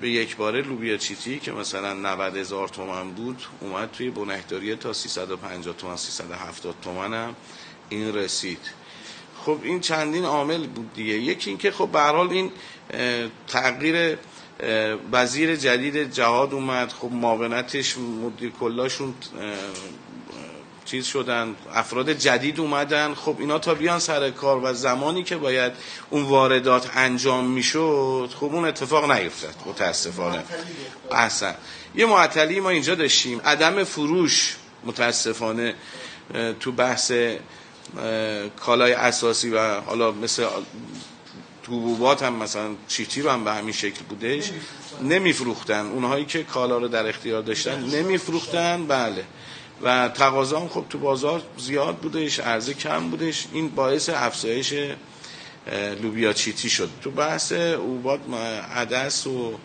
به یک باره لوبیا چیتی که مثلا 90,000 تومان بود اومد توی بنکداری تا 350 تومان 370 تومان هم این رسید. خب این چندین عامل بود دیگه. یکی این که خب به هر حال این تغییر وزیر جدید جهاد اومد، خب معاونتش مدیر کلاشون چیز شدن، افراد جدید اومدن، خب اینا تا بیان سر کار و زمانی که باید اون واردات انجام میشد خب اون اتفاق نیفتاد متاسفانه. احسن. یه معطلی ما اینجا داشتیم، عدم فروش متاسفانه تو بحث کالای اساسی و حالا مثل حبوبات هم مثلا چیتی رو هم به همین شکل بودش، نمیفروختن اونهایی که کالا رو در اختیار داشتن نمیفروختن. بله. و تقاضا هم خب تو بازار زیاد بودش، عرضه کم بودش، این باعث افزایش لوبیا چیتی شد. تو بحث حبوبات عدس و